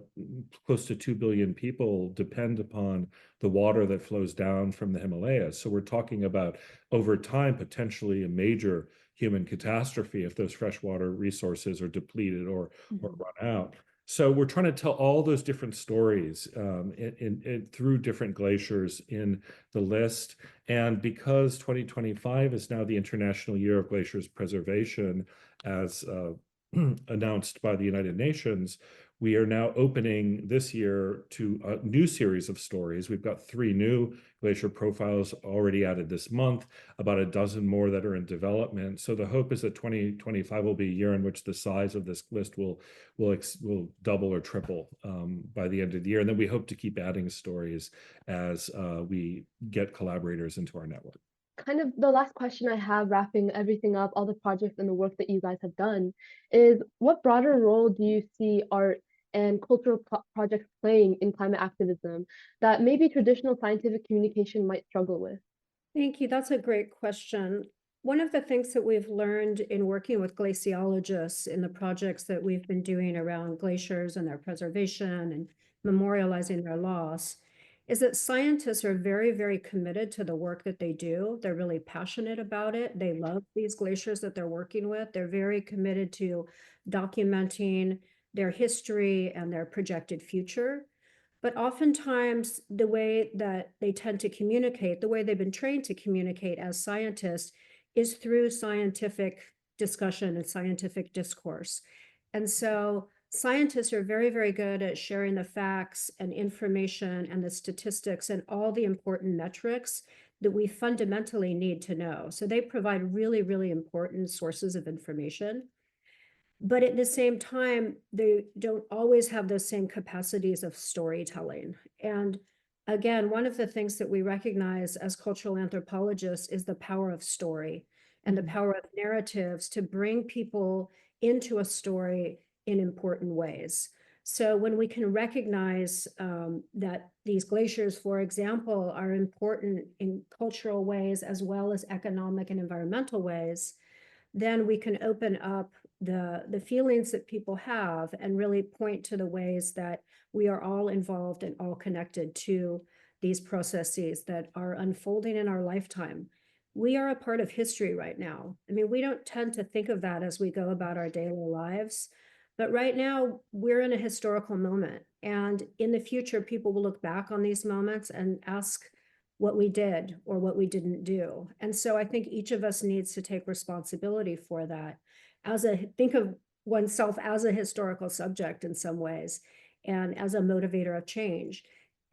close to 2 billion people depend upon the water that flows down from the Himalayas. So we're talking about, over time, potentially a major human catastrophe if those freshwater resources are depleted or run out. So we're trying to tell all those different stories through different glaciers in the list. And because 2025 is now the International Year of Glaciers Preservation, as announced by the United Nations, we are now opening this year to a new series of stories. We've got 3 new glacier profiles already added this month, about a dozen more that are in development. So the hope is that 2025 will be a year in which the size of this list will double or triple by the end of the year. And then we hope to keep adding stories as we get collaborators into our network. Kind of the last question I have, wrapping everything up, all the projects and the work that you guys have done, is what broader role do you see art and cultural projects playing in climate activism that maybe traditional scientific communication might struggle with? Thank you. That's a great question. One of the things that we've learned in working with glaciologists in the projects that we've been doing around glaciers and their preservation and memorializing their loss is that scientists are very, very committed to the work that they do. They're really passionate about it. They love these glaciers that they're working with. They're very committed to documenting their history and their projected future. But oftentimes, the way that they tend to communicate, the way they've been trained to communicate as scientists, is through scientific discussion and scientific discourse. And so scientists are very, very good at sharing the facts and information and the statistics and all the important metrics that we fundamentally need to know. So they provide really, really important sources of information. But at the same time, they don't always have those same capacities of storytelling. And again, one of the things that we recognize as cultural anthropologists is the power of story and the power of narratives to bring people into a story in important ways. So when we can recognize that these glaciers, for example, are important in cultural ways as well as economic and environmental ways, then we can open up the feelings that people have and really point to the ways that we are all involved and all connected to these processes that are unfolding in our lifetime. We are a part of history right now. I mean, we don't tend to think of that as we go about our daily lives, but right now we're in a historical moment. And in the future, people will look back on these moments and ask what we did or what we didn't do. And so I think each of us needs to take responsibility for that, think of oneself as a historical subject in some ways and as a motivator of change.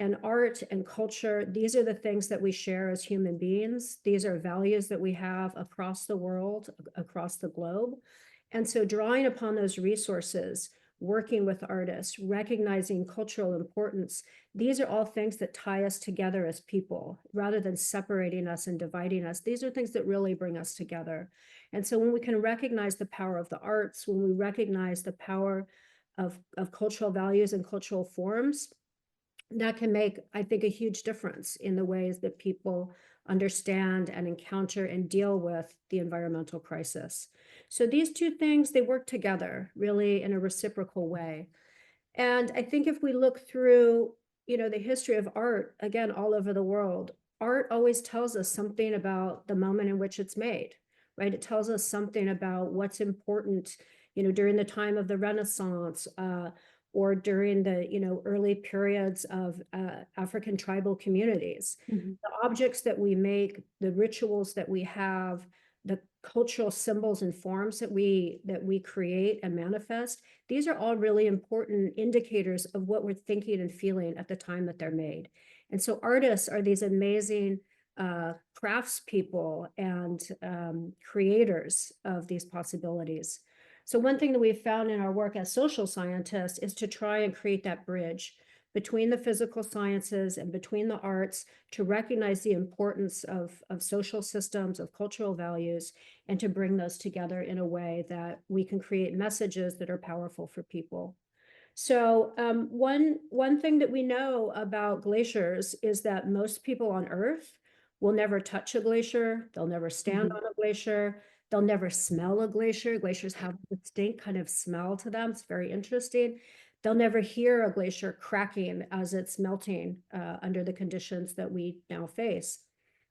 And art and culture, these are the things that we share as human beings. These are values that we have across the world, across the globe. And so drawing upon those resources, working with artists, recognizing cultural importance, these are all things that tie us together as people, rather than separating us and dividing us. These are things that really bring us together. And so when we can recognize the power of the arts, when we recognize the power of cultural values and cultural forms, that can make, I think, a huge difference in the ways that people understand and encounter and deal with the environmental crisis. So these two things, they work together really in a reciprocal way. And I think if we look through, the history of art, again, all over the world, art always tells us something about the moment in which it's made, right? It tells us something about what's important, during the time of the Renaissance, or during the early periods of African tribal communities. Mhm. The objects that we make, the rituals that we have, the cultural symbols and forms that we create and manifest, these are all really important indicators of what we're thinking and feeling at the time that they're made. And so artists are these amazing craftspeople and creators of these possibilities. So one thing that we've found in our work as social scientists is to try and create that bridge between the physical sciences and between the arts, to recognize the importance of social systems, of cultural values, and to bring those together in a way that we can create messages that are powerful for people. So one thing that we know about glaciers is that most people on Earth will never touch a glacier. They'll never stand Mhm. on a glacier. They'll never smell a glacier. Glaciers have a distinct kind of smell to them. It's very interesting. They'll never hear a glacier cracking as it's melting under the conditions that we now face.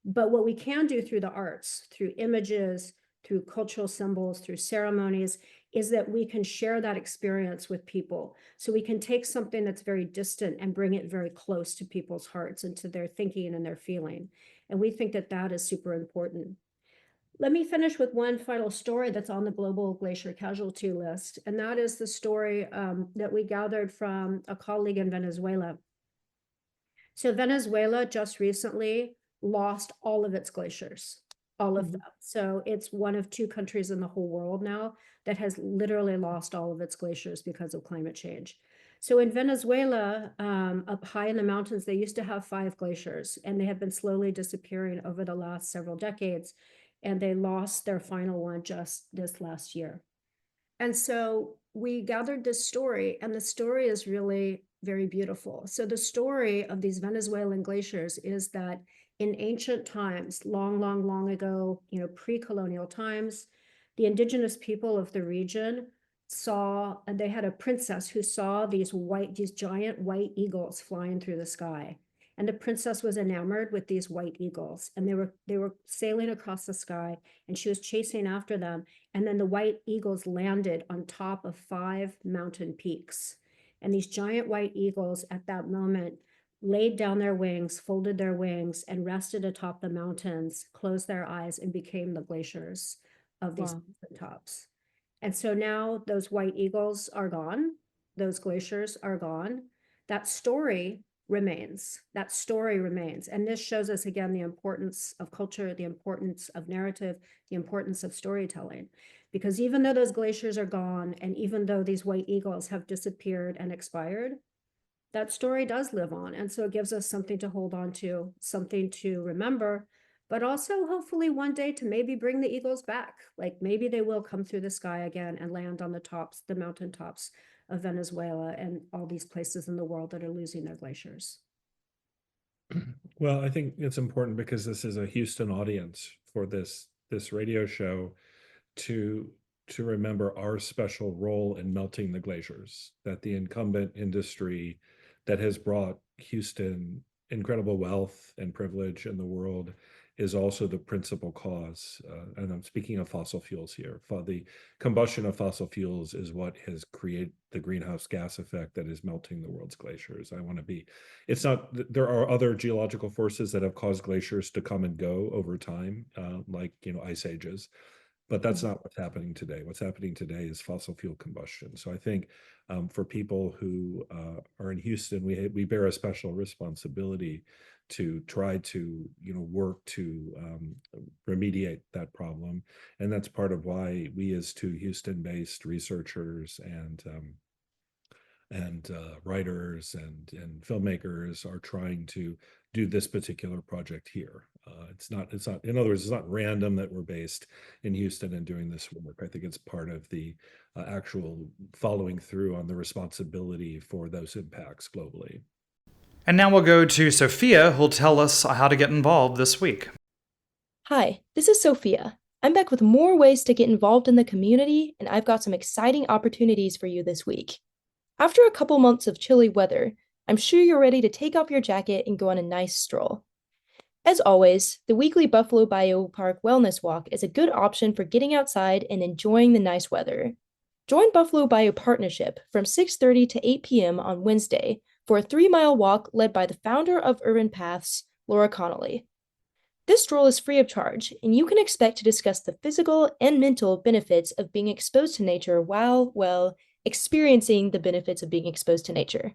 But what we can do through the arts, through images, through cultural symbols, through ceremonies, is that we can share that experience with people. So we can take something that's very distant and bring it very close to people's hearts and to their thinking and their feeling. And we think that that is super important. Let me finish with one final story that's on the global glacier casualty list, and that is the story that we gathered from a colleague in Venezuela. So Venezuela just recently lost all of its glaciers, all of them. So it's one of two countries in the whole world now that has literally lost all of its glaciers because of climate change. So in Venezuela, up high in the mountains, they used to have 5 glaciers, and they have been slowly disappearing over the last several decades. And they lost their final one just this last year. And so we gathered this story, and the story is really very beautiful. So the story of these Venezuelan glaciers is that in ancient times, long, long, long ago, pre-colonial times, the indigenous people of the region saw, and they had a princess who saw these giant white eagles flying through the sky. And the princess was enamored with these white eagles, and they were sailing across the sky, and she was chasing after them. And then the white eagles landed on top of 5 mountain peaks. And these giant white eagles at that moment laid down their wings, folded their wings, and rested atop the mountains, closed their eyes, and became the glaciers of these Wow. mountain tops. And so now those white eagles are gone. Those glaciers are gone. That story remains. That story remains. And this shows us again the importance of culture, the importance of narrative, the importance of storytelling. Because even though those glaciers are gone, and even though these white eagles have disappeared and expired, that story does live on. And so it gives us something to hold on to, something to remember, but also hopefully one day to maybe bring the eagles back. Like maybe they will come through the sky again and land on the mountain tops of Venezuela and all these places in the world that are losing their glaciers. Well, I think it's important because this is a Houston audience for this radio show to remember our special role in melting the glaciers, that the incumbent industry that has brought Houston incredible wealth and privilege in the world is also the principal cause. And I'm speaking of fossil fuels here. The combustion of fossil fuels is what has created the greenhouse gas effect that is melting the world's glaciers. It's not, there are other geological forces that have caused glaciers to come and go over time, like, ice ages. But that's not what's happening today. What's happening today is fossil fuel combustion. So I think for people who are in Houston, we bear a special responsibility to try to work to remediate that problem, and that's part of why we, as two Houston-based researchers and writers and filmmakers, are trying to do this particular project here. It's not, in other words, it's not random that we're based in Houston and doing this work. I think it's part of the actual following through on the responsibility for those impacts globally. And now we'll go to Sophia, who'll tell us how to get involved this week. Hi, this is Sophia. I'm back with more ways to get involved in the community, and I've got some exciting opportunities for you this week. After a couple months of chilly weather, I'm sure you're ready to take off your jacket and go on a nice stroll. As always, the weekly Buffalo Bayou Park Wellness Walk is a good option for getting outside and enjoying the nice weather. Join Buffalo Bayou Partnership from 6:30 to 8 p.m. on Wednesday for a 3-mile walk led by the founder of Urban Paths, Laura Connolly. This stroll is free of charge, and you can expect to discuss the physical and mental benefits of being exposed to nature while, well, experiencing the benefits of being exposed to nature.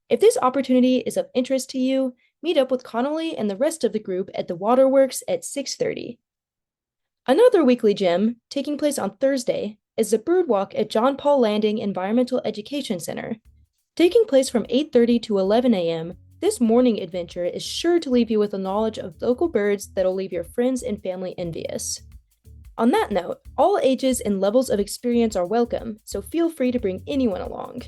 If this opportunity is of interest to you, meet up with Connolly and the rest of the group at the Waterworks at 6:30. Another weekly gem, taking place on Thursday, is the Bird Walk at John Paul Landing Environmental Education Center. Taking place from 8:30 to 11 a.m., this morning adventure is sure to leave you with a knowledge of local birds that'll leave your friends and family envious. On that note, all ages and levels of experience are welcome, so feel free to bring anyone along.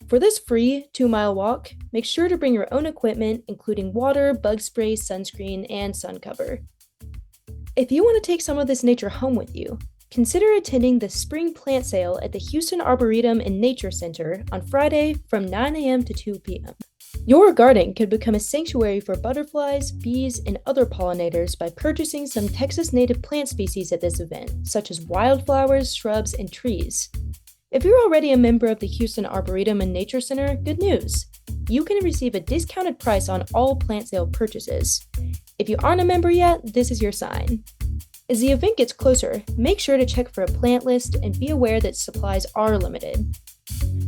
For this free 2-mile walk, make sure to bring your own equipment, including water, bug spray, sunscreen, and sun cover. If you want to take some of this nature home with you, consider attending the spring plant sale at the Houston Arboretum and Nature Center on Friday from 9 a.m. to 2 p.m. Your garden could become a sanctuary for butterflies, bees, and other pollinators by purchasing some Texas native plant species at this event, such as wildflowers, shrubs, and trees. If you're already a member of the Houston Arboretum and Nature Center, good news! You can receive a discounted price on all plant sale purchases. If you aren't a member yet, this is your sign. As the event gets closer, make sure to check for a plant list and be aware that supplies are limited.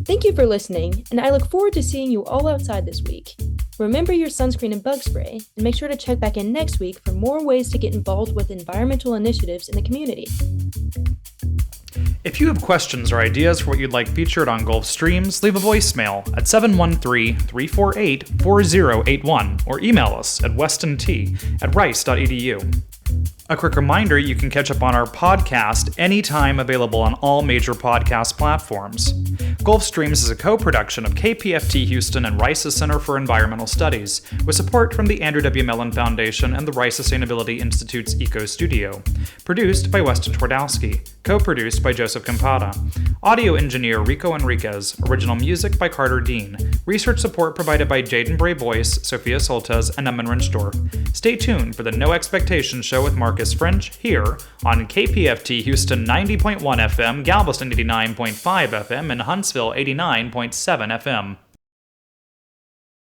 Thank you for listening, and I look forward to seeing you all outside this week. Remember your sunscreen and bug spray, and make sure to check back in next week for more ways to get involved with environmental initiatives in the community. If you have questions or ideas for what you'd like featured on Gulf Streams, leave a voicemail at 713-348-4081 or email us at westonT@rice.edu. A quick reminder, you can catch up on our podcast anytime, available on all major podcast platforms. Gulf Streams is a co-production of KPFT Houston and Rice's Center for Environmental Studies, with support from the Andrew W. Mellon Foundation and the Rice Sustainability Institute's Eco Studio. Produced by Weston Twardowski. Co-produced by Joseph Campata. Audio engineer Rico Enriquez. Original music by Carter Dean. Research support provided by Jaden Bray Voice, Sophia Soltes, and Emma Rinsdorf. Stay tuned for the No Expectations Show with Marcus French here on KPFT Houston 90.1 FM, Galveston 89.5 FM, and Huntsville 89.7 FM.